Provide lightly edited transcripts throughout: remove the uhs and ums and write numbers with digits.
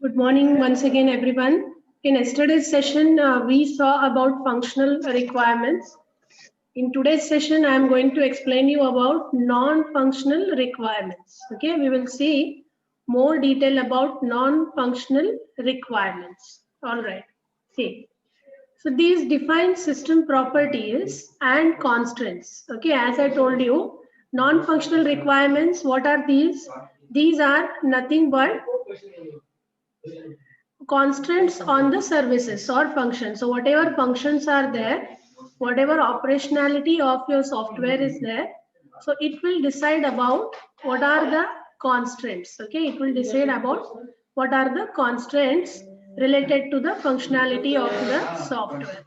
Good morning once again, everyone. In yesterday's session, we saw about functional requirements. In today's session, I am going to explain you about non-functional requirements. Okay, we will see more detail about non-functional requirements. All right, see. So these define system properties and constraints. Okay, as I told you, non-functional requirements, what are these? These are nothing but constraints on the services or functions. So whatever functions are there, whatever operationality of your software is there, so it will decide about what are the constraints. Okay, it will decide about what are the constraints related to the functionality of the software.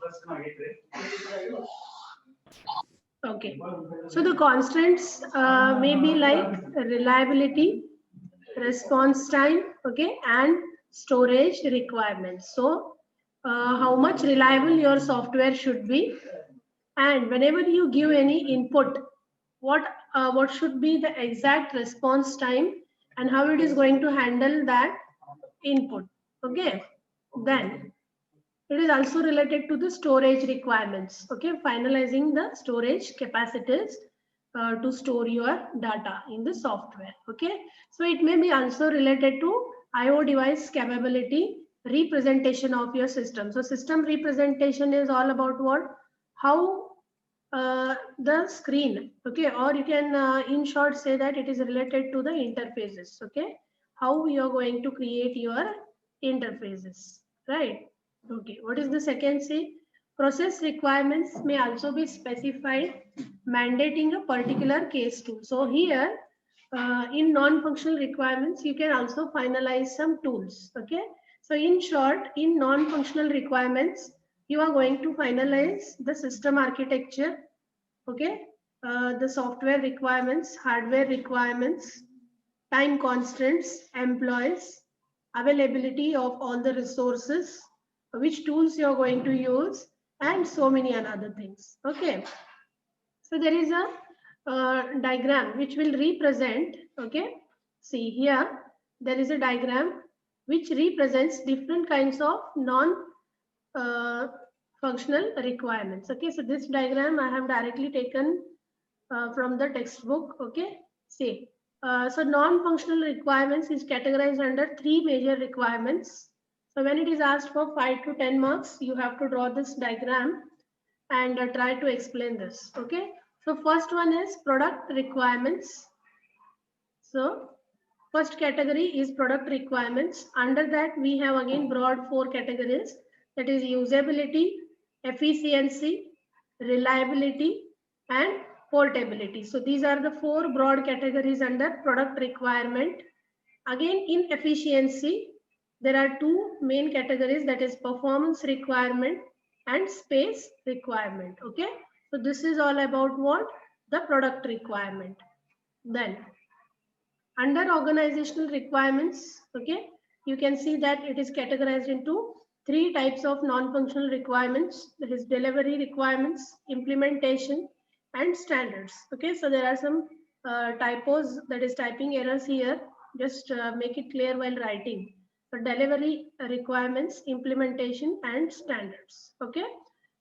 Okay, so the constraints may be like reliability, response time, okay, and storage requirements. So how much reliable your software should be, and whenever you give any input, what should be the exact response time and how it is going to handle that input. Okay, then it is also related to the storage requirements. Okay, finalizing the storage capacities to store your data in the software. Okay, so it may be also related to IO device capability, representation of your system. So system representation is all about what? How the screen, okay, or you can in short say that it is related to the interfaces. Okay, how you are going to create your interfaces, right? Okay, what is the second C? Process requirements may also be specified, mandating a particular case tool. So here, in non-functional requirements, you can also finalize some tools. Okay, so in short, in non-functional requirements, you are going to finalize the system architecture. Okay, the software requirements, hardware requirements, time constraints, employees, availability of all the resources, which tools you're going to use, and so many other things. Okay, so there is a diagram which will represent, okay, see here, there is a diagram which represents different kinds of non functional requirements. Okay, so this diagram I have directly taken from the textbook. Okay, see, so non-functional requirements is categorized under three major requirements. So when it is asked for 5 to 10 marks, you have to draw this diagram and try to explain this. Okay, so first one is product requirements. So first category is product requirements. Under that, we have again broad four categories, that is usability, efficiency, reliability, and portability. So these are the four broad categories under product requirement. Again, in efficiency, there are two main categories, that is performance requirement and space requirement. Okay, so this is all about what? The product requirement. Then under organizational requirements, okay, you can see that it is categorized into three types of non-functional requirements, that is delivery requirements, implementation, and standards. Okay, so there are some typos, that is typing errors here, just make it clear while writing. So delivery requirements, implementation, and standards. Okay,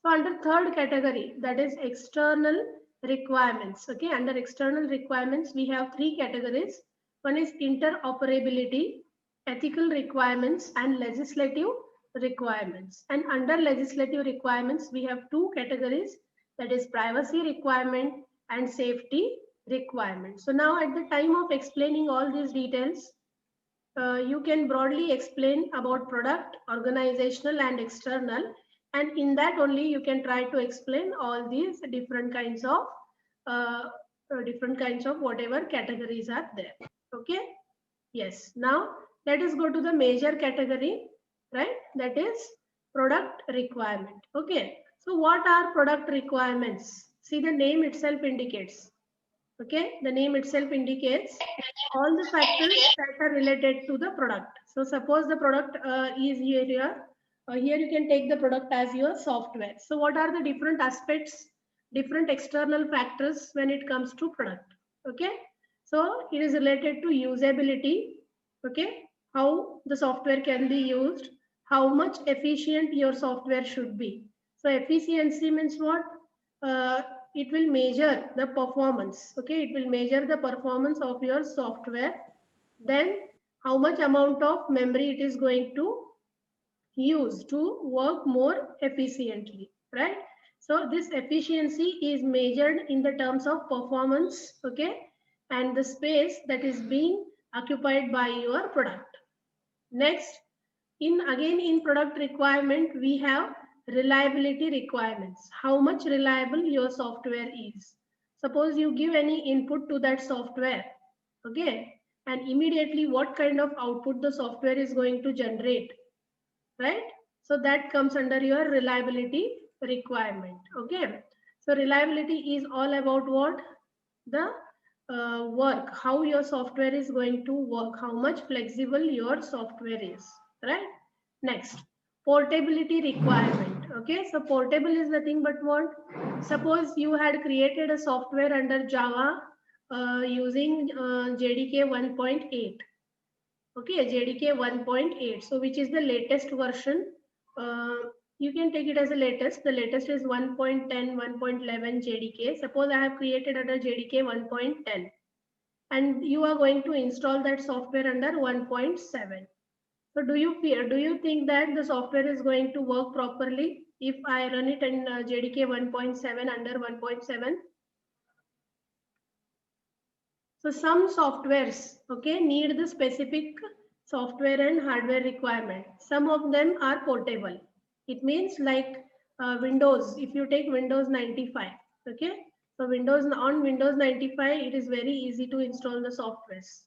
so under third category, that is external requirements. Okay, under external requirements, we have three categories. One is interoperability, ethical requirements, and legislative requirements. And under legislative requirements, we have two categories, that is privacy requirement and safety requirement. So now at the time of explaining all these details, you can broadly explain about product, organizational, and external. And in that only you can try to explain all these uh, different kinds of whatever categories are there. Okay, yes, now let us go to the major category, right? That is product requirement. Okay, so what are product requirements? See, the name itself indicates. Okay, the name itself indicates all the factors that are related to the product. So suppose the product is here. Here you can take the product as your software. So what are the different aspects, different external factors when it comes to product? Okay, so it is related to usability. Okay, how the software can be used, how much efficient your software should be. So efficiency means what? Uh, it will measure the performance. Okay, it will measure the performance of your software. Then how much amount of memory it is going to use to work more efficiently, right? So this efficiency is measured in the terms of performance, okay, and the space that is being occupied by your product. Next, in product requirement, we have reliability requirements. How much reliable your software is. Suppose you give any input to that software, okay, and immediately what kind of output the software is going to generate, right? So that comes under your reliability requirement, okay? So reliability is all about what? The work, how your software is going to work, how much flexible your software is, right? Next, portability requirement. Okay, so portable is nothing but what? Suppose you had created a software under Java using JDK 1.8. Okay, JDK 1.8. So which is the latest version? Uh, you can take it as the latest. The latest is 1.10, 1.11 JDK. Suppose I have created under JDK 1.10 and you are going to install that software under 1.7. So do you think that the software is going to work properly if I run it in JDK 1.7 under 1.7? So some softwares, okay, need the specific software and hardware requirement. Some of them are portable. It means like Windows, if you take Windows 95, okay. So Windows 95, it is very easy to install the softwares.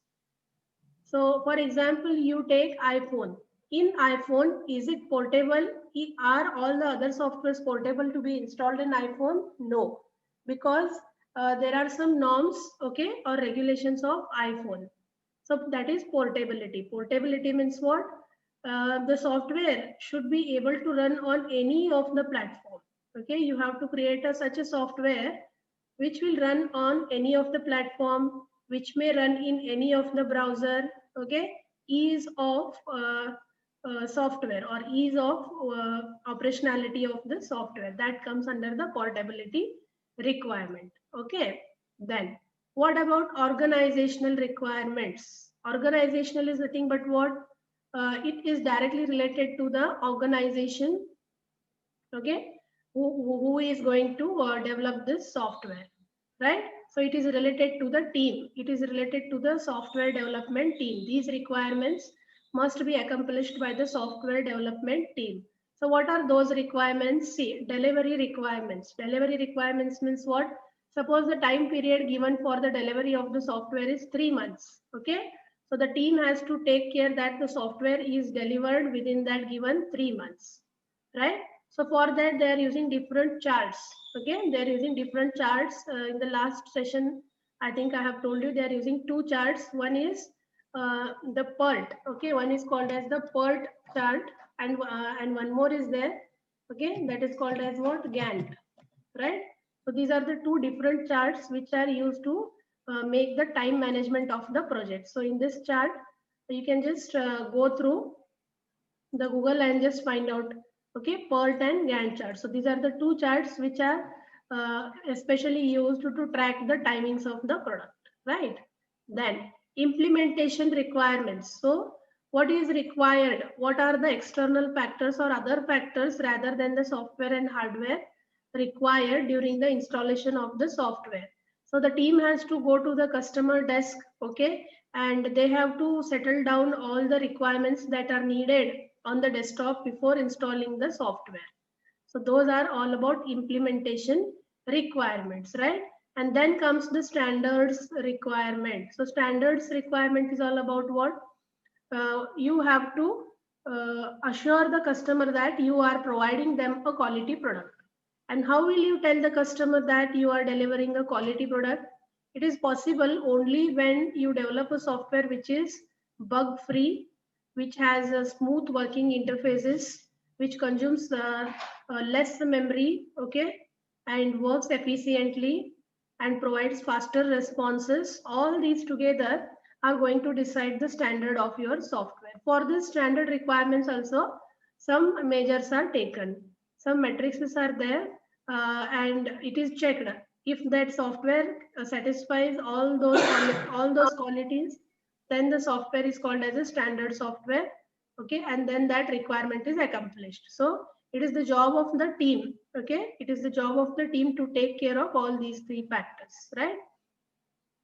So for example, you take iPhone. In iPhone, is it portable? Are all the other softwares portable to be installed in iPhone? No, because there are some norms, okay, or regulations of iPhone. So that is portability. Portability means what? The software should be able to run on any of the platform. Okay, you have to create such a software which will run on any of the platform, which may run in any of the browser. Okay, ease of software or ease of operationality of the software, that comes under the portability requirement. Okay, then what about organizational requirements? Organizational is nothing but what? It is directly related to the organization, okay, who is going to develop this software, right? So it is related to the team. It is related to the software development team. These requirements must be accomplished by the software development team. So what are those requirements? See, delivery requirements. Delivery requirements means what? Suppose the time period given for the delivery of the software is 3 months, okay? So the team has to take care that the software is delivered within that given 3 months, right? So for that, they are using different charts. Okay, they are using different charts. In the last session, I think I have told you they are using two charts. One is the PERT. Okay, one is called as the PERT chart, and one more is there. Okay, that is called as what? Gantt. Right. So these are the two different charts which are used to make the time management of the project. So in this chart, you can just go through the Google and just find out, okay, PERT and Gantt chart. So these are the two charts which are especially used to track the timings of the product, right? Then implementation requirements. So what is required? What are the external factors or other factors rather than the software and hardware required during the installation of the software? So the team has to go to the customer desk, okay, and they have to settle down all the requirements that are needed on the desktop before installing the software. So those are all about implementation requirements, right? And then comes the standards requirement. So standards requirement is all about what? You have to assure the customer that you are providing them a quality product. And how will you tell the customer that you are delivering a quality product? It is possible only when you develop a software which is bug free, which has a smooth working interfaces, which consumes less memory, okay, and works efficiently and provides faster responses. All these together are going to decide the standard of your software. For this standard requirements also, some measures are taken. Some matrices are there and it is checked. If that software satisfies all those qualities, then the software is called as a standard software. Okay, and then that requirement is accomplished. So it is the job of the team. Okay, it is the job of the team to take care of all these three factors, right?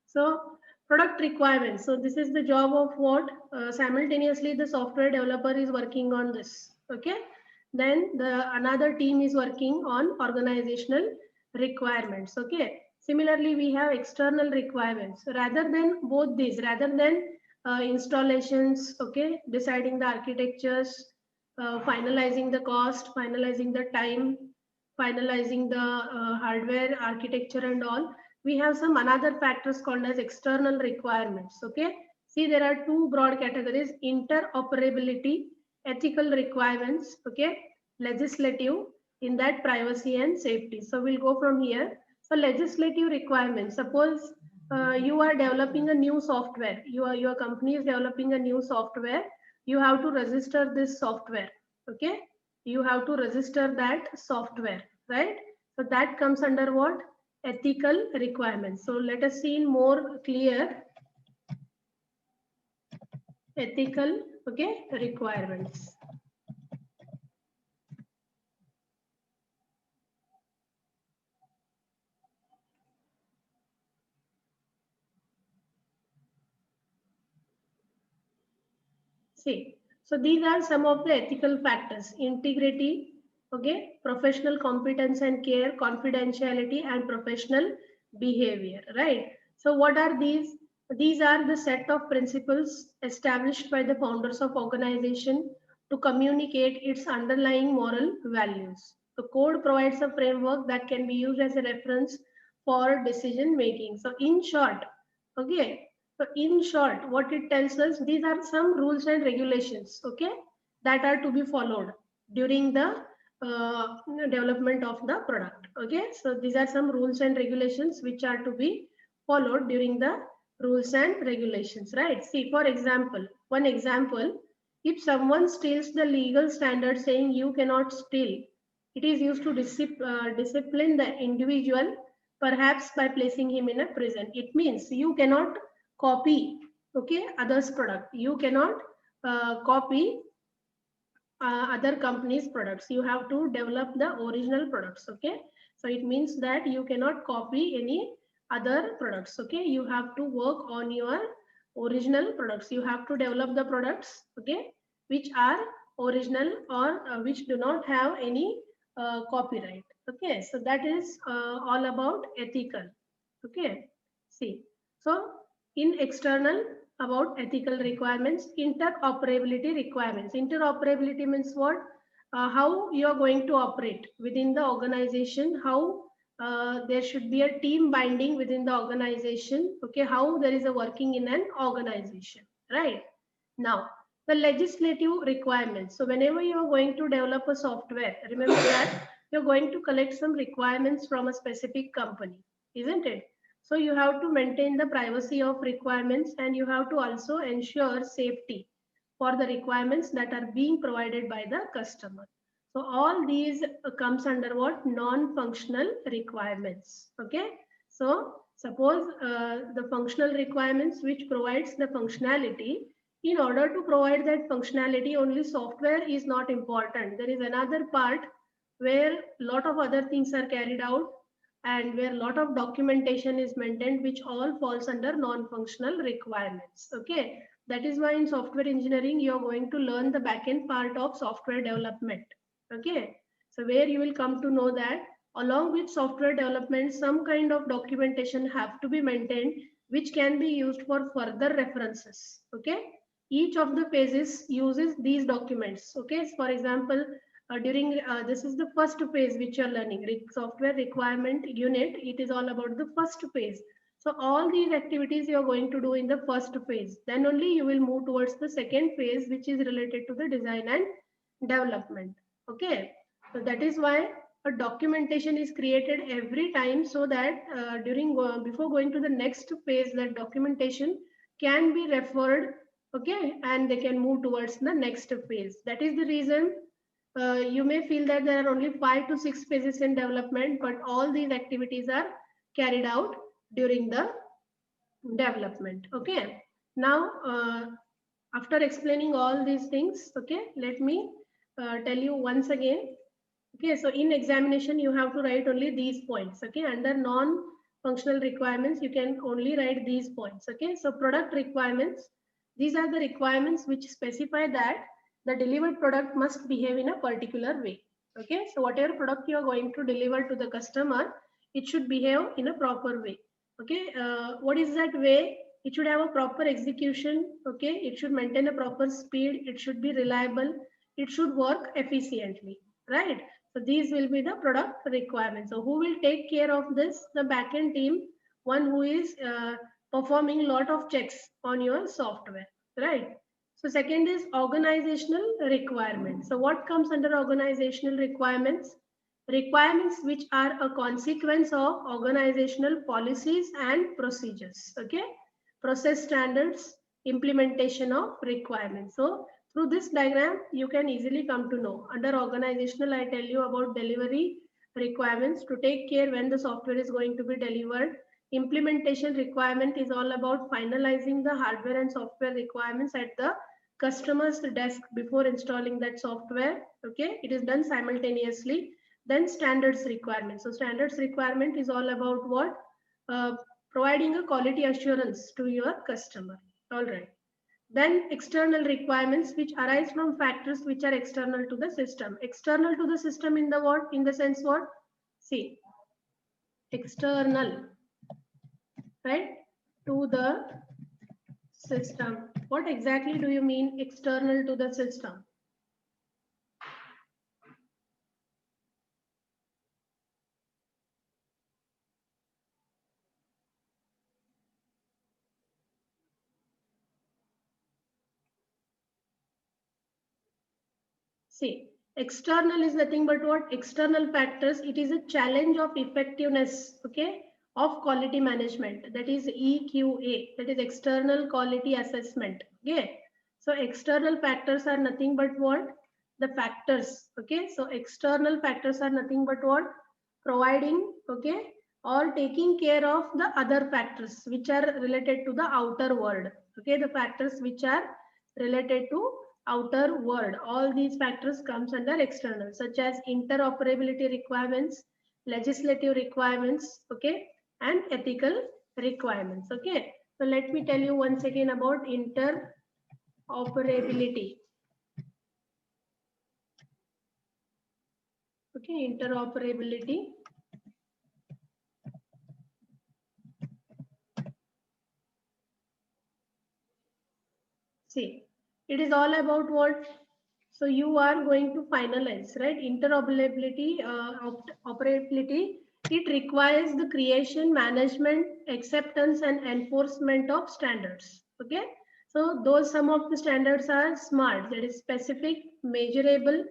So product requirements. So this is the job of what simultaneously the software developer is working on this. Okay. Then the another team is working on organizational requirements. Okay. Similarly, we have external requirements. Rather than both these, rather than installations, okay, deciding the architectures, finalizing the cost, finalizing the time, finalizing the hardware architecture and all, we have some another factors called as external requirements. Okay, see, there are two broad categories: interoperability, ethical requirements, okay, legislative, in that privacy and safety. So we'll go from here. So legislative requirements, suppose you are developing a new software, your company is developing a new software, you have to register this software. Okay, you have to register that software, right? So that comes under what? Ethical requirements. So let us see in more clear ethical, okay, requirements. See, so these are some of the ethical factors: integrity, okay, professional competence and care, confidentiality, and professional behavior, right? So what are these? These are the set of principles established by the founders of organization to communicate its underlying moral values. The code provides a framework that can be used as a reference for decision making. So in short, okay, so in short, what it tells us, these are some rules and regulations, okay, that are to be followed during the development of the product. Okay, so these are some rules and regulations which are to be followed during the rules and regulations, right? See, for example, one example, if someone steals the legal standard saying you cannot steal, it is used to discipline the individual, perhaps by placing him in a prison. It means you cannot copy, okay, others product, you cannot copy other companies products, you have to develop the original products. Okay, so it means that you cannot copy any other products. Okay, you have to work on your original products, you have to develop the products, okay, which are original or which do not have any copyright. Okay, so that is all about ethical. Okay, see, so in external, about ethical requirements, interoperability requirements. Interoperability means what? How you are going to operate within the organization, how there should be a team binding within the organization, okay, how there is a working in an organization, right? Now, the legislative requirements. So whenever you are going to develop a software, remember that you're going to collect some requirements from a specific company, isn't it? So you have to maintain the privacy of requirements and you have to also ensure safety for the requirements that are being provided by the customer. So all these comes under what? Non-functional requirements. Okay. So suppose the functional requirements which provides the functionality, in order to provide that functionality, only software is not important. There is another part where a lot of other things are carried out and where a lot of documentation is maintained, which all falls under non-functional requirements. Okay, that is why in software engineering you are going to learn the backend part of software development. Okay, so where you will come to know that along with software development, some kind of documentation have to be maintained, which can be used for further references. Okay, each of the phases uses these documents. Okay, for example, during this is the first phase which you are learning, software requirement unit. It is all about the first phase. So all these activities you are going to do in the first phase. Then only you will move towards the second phase, which is related to the design and development. Okay, so that is why a documentation is created every time, so that during before going to the next phase, that documentation can be referred, okay, and they can move towards the next phase. That is the reason you may feel that there are only 5 to 6 phases in development, but all these activities are carried out during the development. Okay. Now, after explaining all these things, okay, let me tell you once again. Okay, so in examination, you have to write only these points. Okay, under non-functional requirements, you can only write these points. Okay, so product requirements, these are the requirements which specify that the delivered product must behave in a particular way. Okay, so whatever product you are going to deliver to the customer, it should behave in a proper way. Okay, what is that way? It should have a proper execution. Okay, it should maintain a proper speed. It should be reliable. It should work efficiently, right? So these will be the product requirements. So who will take care of this? The backend team, one who is performing a lot of checks on your software, right? So second is organizational requirements. So what comes under organizational requirements? Requirements which are a consequence of organizational policies and procedures, okay? Process standards, implementation of requirements. So through this diagram, you can easily come to know. Under organizational, I tell you about delivery requirements to take care when the software is going to be delivered. Implementation requirement is all about finalizing the hardware and software requirements at the customer's desk before installing that software. Okay, it is done simultaneously. Then standards requirement. So standards requirement is all about what? Providing a quality assurance to your customer. All right. Then external requirements which arise from factors which are external to the system. External to the system in the what? In the sense what? See, external, right? To the system. What exactly do you mean external to the system? See, external is nothing but what? External factors. It is a challenge of effectiveness, okay, of quality management. That is EQA. That is external quality assessment. Okay. So external factors are nothing but what? The factors. Okay. So external factors are nothing but what? Providing, okay, or taking care of the other factors which are related to the outer world. Okay. The factors which are related to outer world. All these factors comes under external, such as interoperability requirements, legislative requirements, okay, and ethical requirements. Okay. So let me tell you once again about interoperability. Okay, interoperability. See, it is all about what? So you are going to finalize, right? Interoperability, operability. It requires the creation, management, acceptance, and enforcement of standards. Okay. So those some of the standards are SMART, that is specific, measurable,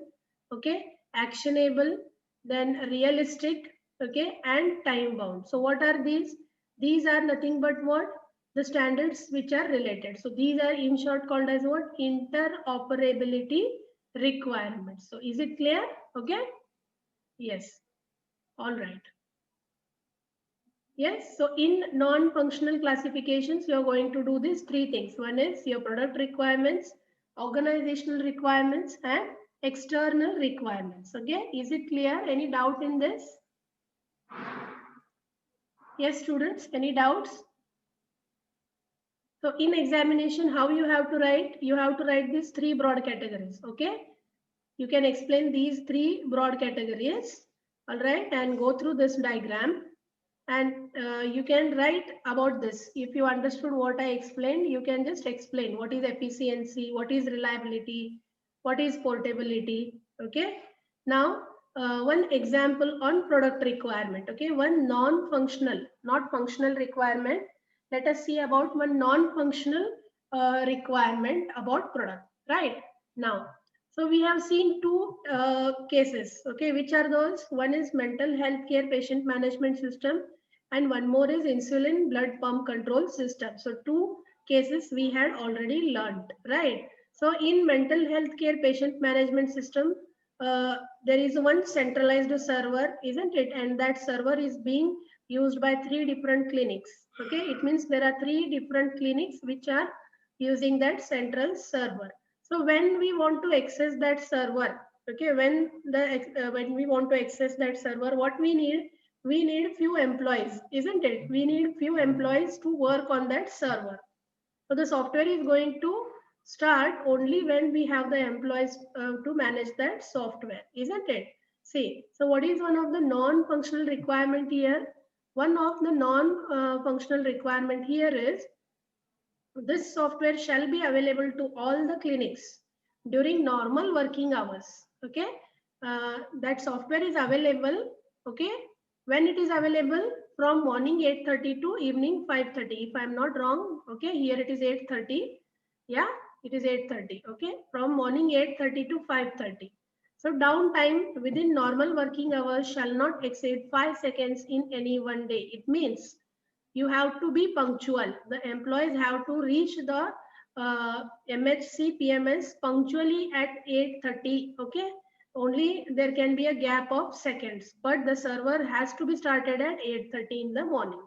okay, actionable, then realistic, okay, and time bound. So what are these? These are nothing but what? The standards which are related. So these are in short called as what? Interoperability requirements. So is it clear? Okay. Yes. All right. Yes. So in non-functional classifications, you are going to do these three things. One is your product requirements, organizational requirements, and external requirements. Okay. Is it clear? Any doubt in this? Yes, students. Any doubts? So in examination, how you have to write? You have to write these three broad categories. Okay. You can explain these three broad categories. All right. And go through this diagram. And you can write about this. If you understood what I explained, you can just explain what is efficiency, what is reliability, what is portability. Okay. Now, one example on product requirement. Okay. One non-functional, not functional requirement. Let us see about one non-functional requirement about product. Right. Now, so we have seen two cases. Okay. Which are those? One is mental health care patient management system, and one more is insulin blood pump control system. So two cases we had already learned, right? So in mental health care patient management system, there is one centralized server, isn't it? And that server is being used by 3 different clinics. Okay, it means there are 3 different clinics which are using that central server. So when we want to access that server, okay, when we want to access that server, what we need? We need few employees, isn't it? We need few employees to work on that server. So the software is going to start only when we have the employees to manage that software, isn't it? See, so what is one of the non-functional requirement here? One of the non-functional requirement here is this software shall be available to all the clinics during normal working hours. Okay, that software is available. Okay, when it is available from morning 8:30 to evening 5:30. If I'm not wrong, okay, here it is 8:30. Yeah, it is 8:30. Okay, from morning 8:30 to 5:30. So downtime within normal working hours shall not exceed 5 seconds in any one day. It means you have to be punctual. The employees have to reach the MHC PMS punctually at 8:30. Okay, only there can be a gap of seconds, but the server has to be started at 8:30 in the morning.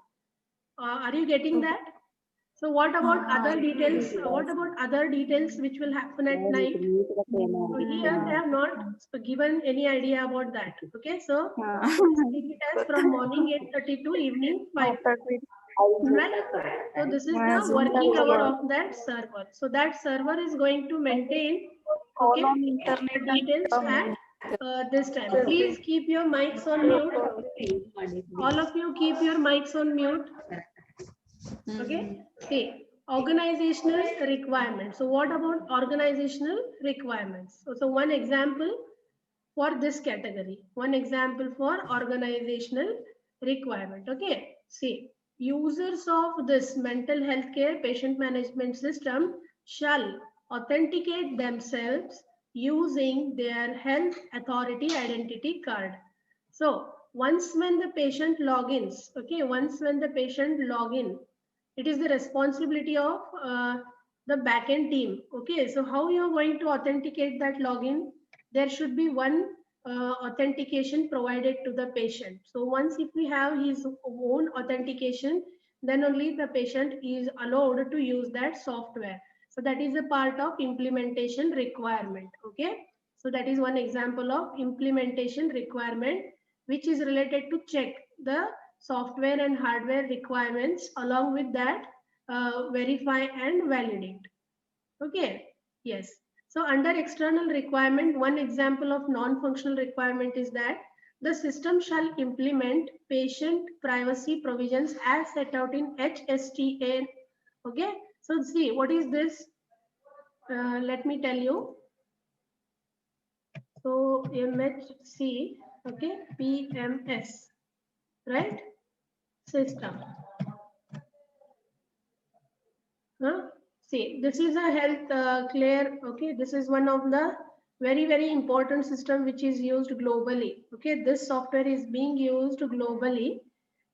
Are you getting that? So what about other details? What about other details which will happen at night? So here they have not given any idea about that. Okay, so take it as from morning 8:30 to evening 5:30. Right? So this is the working hour of that server. So that server is going to maintain, okay, the details at this time. Please keep your mics on mute. All of you keep your mics on mute. Okay. See, organizational requirements. So what about organizational requirements? So one example for this category. One example for organizational requirement. Okay. See, users of this mental health care patient management system shall authenticate themselves using their health authority identity card. So once when the patient logins, okay, once when the patient login, it is the responsibility of the backend team. Okay, so how you are going to authenticate that login? There should be one authentication provided to the patient. So once if we have his own authentication, then only the patient is allowed to use that software. So that is a part of implementation requirement. Okay, so that is one example of implementation requirement, which is related to check the software and hardware requirements, along with that verify and validate. Okay, yes. So under external requirement, one example of non-functional requirement is that the system shall implement patient privacy provisions as set out in HSTA. Okay, so see, what is this? Let me tell you. So MHC, okay, PMS, right? System. Huh? See, this is a health clear. Okay, this is one of the very important system which is used globally. Okay, this software is being used globally,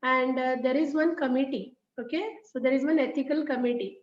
and there is one committee. Okay, so there is one ethical committee.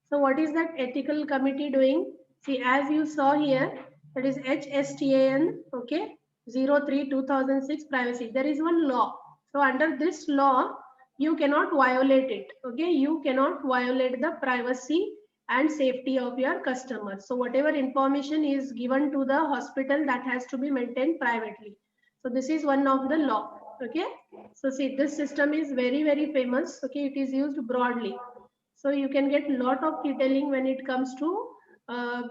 So what is that ethical committee doing? See, as you saw here, that is HSTAN. Okay, 03/2006 privacy. There is one law. So under this law, you cannot violate it. Okay, you cannot violate the privacy and safety of your customers. So whatever information is given to the hospital, that has to be maintained privately. So this is one of the law. Okay, so see, this system is very famous. Okay, it is used broadly, so you can get a lot of detailing when it comes to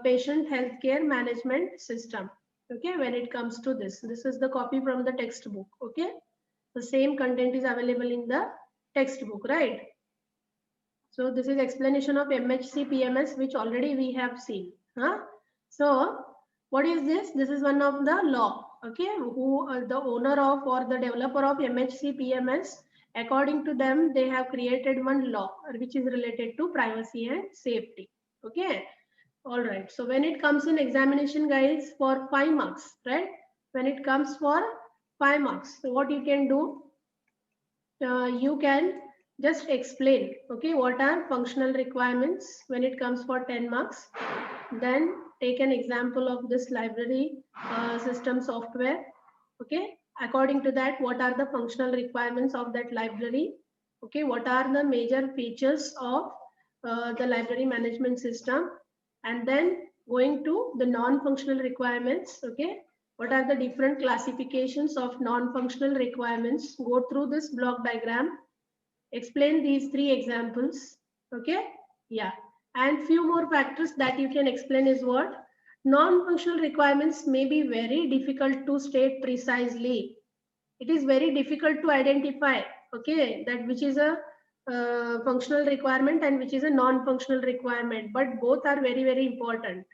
patient healthcare management system. Okay, when it comes to this is the copy from the textbook. Okay, the same content is available in the textbook, right? So this is explanation of MHC PMS, which already we have seen. Huh? So what is this? This is one of the law. Okay, who the owner of or the developer of MHC PMS, according to them, they have created one law which is related to privacy and safety. Okay, all right. So when it comes in examination, guys, for 5 marks, right? When it comes for 5 marks, so what you can do? You can just explain, okay, what are functional requirements when it comes for 10 marks. Then take an example of this library system software, okay. According to that, what are the functional requirements of that library? Okay, what are the major features of the library management system? And then going to the non-functional requirements, okay. What are the different classifications of non-functional requirements? Go through this block diagram, explain these three examples, okay. Yeah, and few more factors that you can explain is what? Non-functional requirements may be very difficult to state precisely. It is very difficult to identify, okay, that which is a functional requirement and which is a non-functional requirement, but both are very, very important,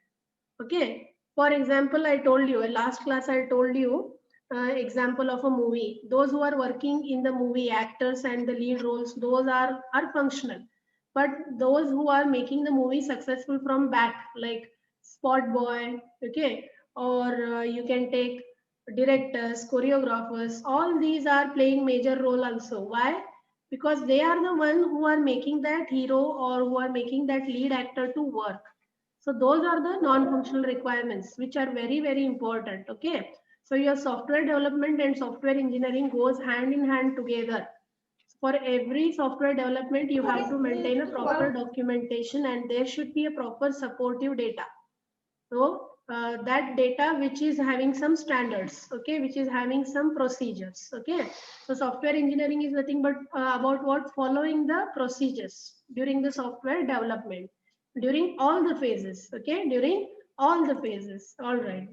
okay. For example, I told you, last class I told you, example of a movie. Those who are working in the movie, actors and the lead roles, those are functional. But those who are making the movie successful from back, like spot boy, okay, or you can take directors, choreographers, all these are playing major role also. Why? Because they are the one who are making that hero or who are making that lead actor to work. So those are the non-functional requirements, which are very, very important. Okay. So your software development and software engineering goes hand in hand together. For every software development, you have to maintain a proper documentation and there should be a proper supportive data. So that data which is having some standards, okay, which is having some procedures, okay. So software engineering is nothing but about what? Following the procedures during the software development, during all the phases, okay, during all the phases, all right.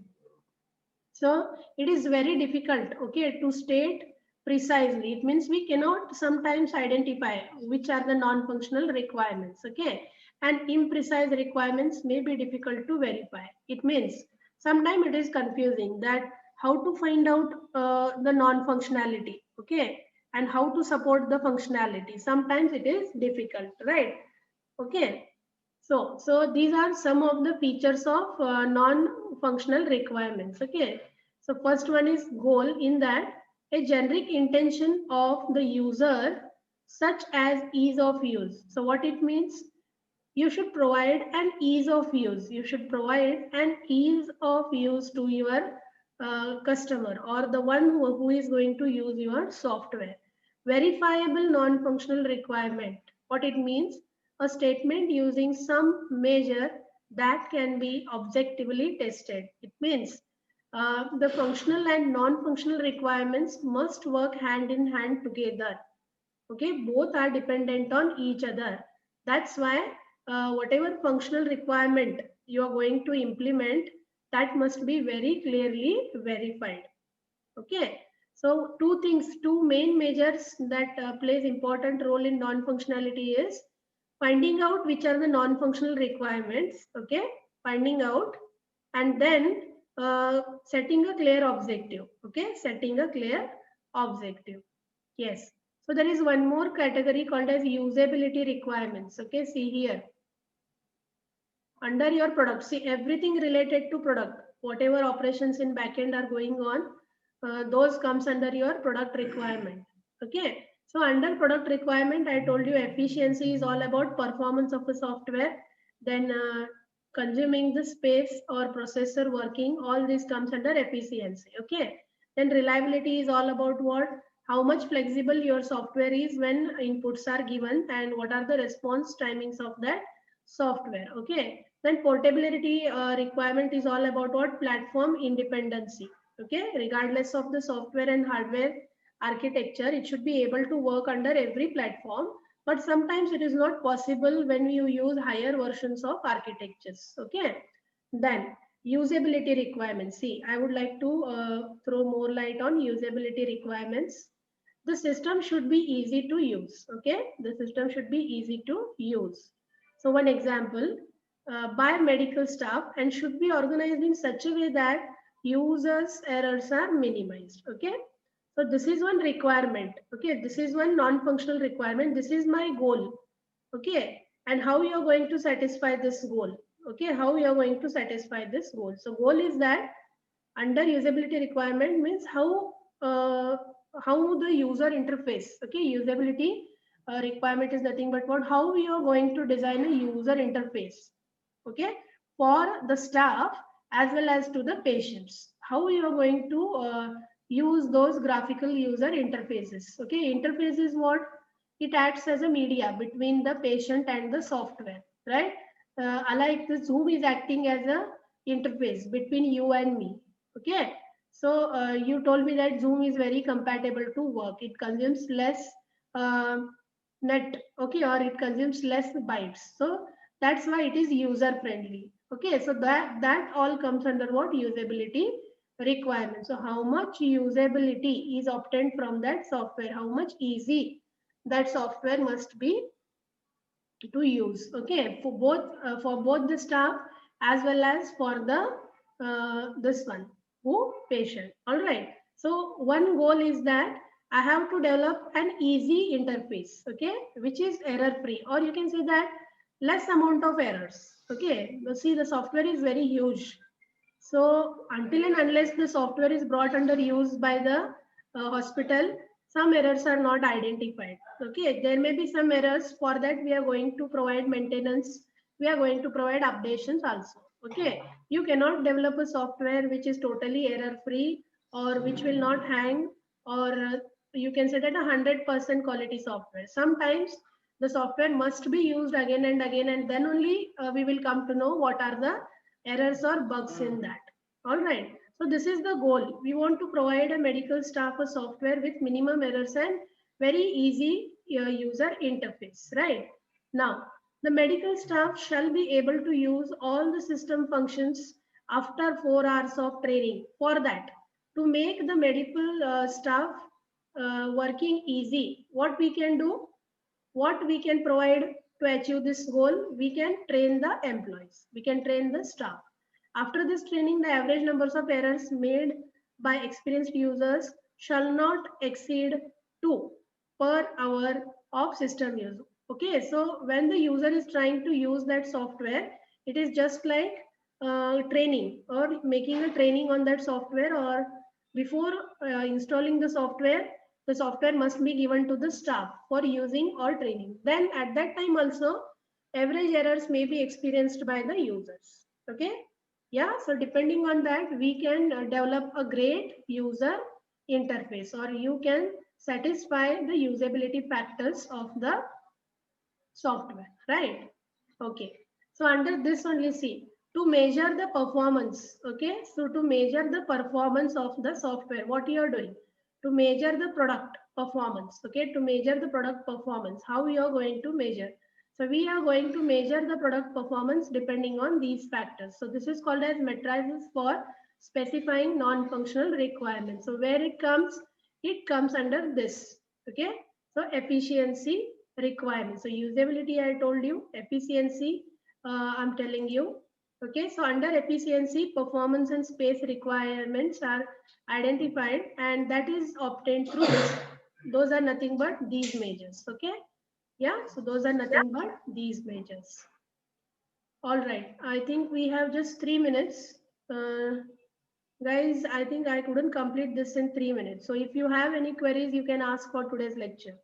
So it is very difficult, okay, to state precisely. It means we cannot sometimes identify which are the non-functional requirements, okay. And imprecise requirements may be difficult to verify. It means sometimes it is confusing that how to find out the non-functionality, okay, and how to support the functionality. Sometimes it is difficult, right? Okay. So these are some of the features of non-functional requirements. Okay. So first one is goal, in that a generic intention of the user, such as ease of use. So what it means? You should provide an ease of use. You should provide an ease of use to your customer or the one who is going to use your software. Verifiable non-functional requirement. What it means? A statement using some measure that can be objectively tested. It means the functional and non-functional requirements must work hand in hand together. Okay, both are dependent on each other. That's why whatever functional requirement you are going to implement, that must be very clearly verified. Okay, so two things, two main measures that plays important role in non-functionality is finding out which are the non-functional requirements, okay, finding out, and then setting a clear objective, okay, setting a clear objective. Yes. So there is one more category called as usability requirements. Okay, see here. Under your product, see everything related to product, whatever operations in backend are going on, those comes under your product requirement. Okay. So under product requirement, I told you efficiency is all about performance of the software. Then consuming the space or processor working, all this comes under efficiency. Okay. Then reliability is all about what? How much flexible your software is when inputs are given and what are the response timings of that software. Okay. Then portability requirement is all about what? Platform independency. Okay. Regardless of the software and hardware architecture, it should be able to work under every platform. But sometimes it is not possible when you use higher versions of architectures. Okay. Then usability requirements. See, I would like to throw more light on usability requirements. The system should be easy to use. Okay. The system should be easy to use. So one example, by medical staff and should be organized in such a way that users errors are minimized. Okay. So this is one requirement. Okay. This is one non-functional requirement. This is my goal. Okay. And how you are going to satisfy this goal? Okay. How you are going to satisfy this goal? So goal is that under usability requirement means uh, how the user interface. Okay. Usability requirement is nothing but what, how we are going to design a user interface, okay, for the staff as well as to the patients. How you are going to use those graphical user interfaces. Okay, interface is what? It acts as a media between the patient and the software, right? Like the Zoom is acting as a interface between you and me. Okay, so you told me that Zoom is very compatible to work. It consumes less uh, net, okay, or it consumes less bytes. So that's why it is user friendly. Okay, so that all comes under what? Usability requirements. So how much usability is obtained from that software, how much easy that software must be to use, okay, for both the staff as well as for the this one, who? Patient. All right, so one goal is that I have to develop an easy interface, okay, which is error free, or you can say that less amount of errors. Okay, you see the software is very huge, so until and unless the software is brought under use by the hospital, some errors are not identified. Okay, there may be some errors. For that, we are going to provide maintenance. We are going to provide updations also. Okay, you cannot develop a software which is totally error free or which will not hang, or you can say that 100% quality software. Sometimes the software must be used again and again, and then only we will come to know what are the errors or bugs in that. All right. So this is the goal. We want to provide a medical staff a software with minimum errors and very easy user interface, right? Now, the medical staff shall be able to use all the system functions after 4 hours of training. For that, to make the medical staff working easy, what we can do, what we can provide to achieve this goal, we can train the employees, we can train the staff. After this training, the average numbers of errors made by experienced users shall not exceed 2 per hour of system use. Okay, so when the user is trying to use that software, it is just like training or making a training on that software, or before installing the software must be given to the staff for using or training. Then at that time also, average errors may be experienced by the users. Okay, yeah, so depending on that, we can develop a great user interface, or you can satisfy the usability factors of the software, right? Okay, so under this only, see, to measure the performance. Okay, so to measure the performance of the software, what you are doing to measure the product performance. Okay, to measure the product performance, how we are going to measure? So we are going to measure the product performance depending on these factors. So this is called as matrices for specifying non-functional requirements. So where it comes under this. Okay, so efficiency requirements. So usability, I told you. Efficiency, I'm telling you. Okay, so under efficiency, performance and space requirements are identified, and that is obtained through this. Those are nothing but these measures. Okay, yeah, so those are nothing but these measures. All right, I think we have just 3 minutes. Guys, I think I couldn't complete this in 3 minutes. So if you have any queries, you can ask for today's lecture.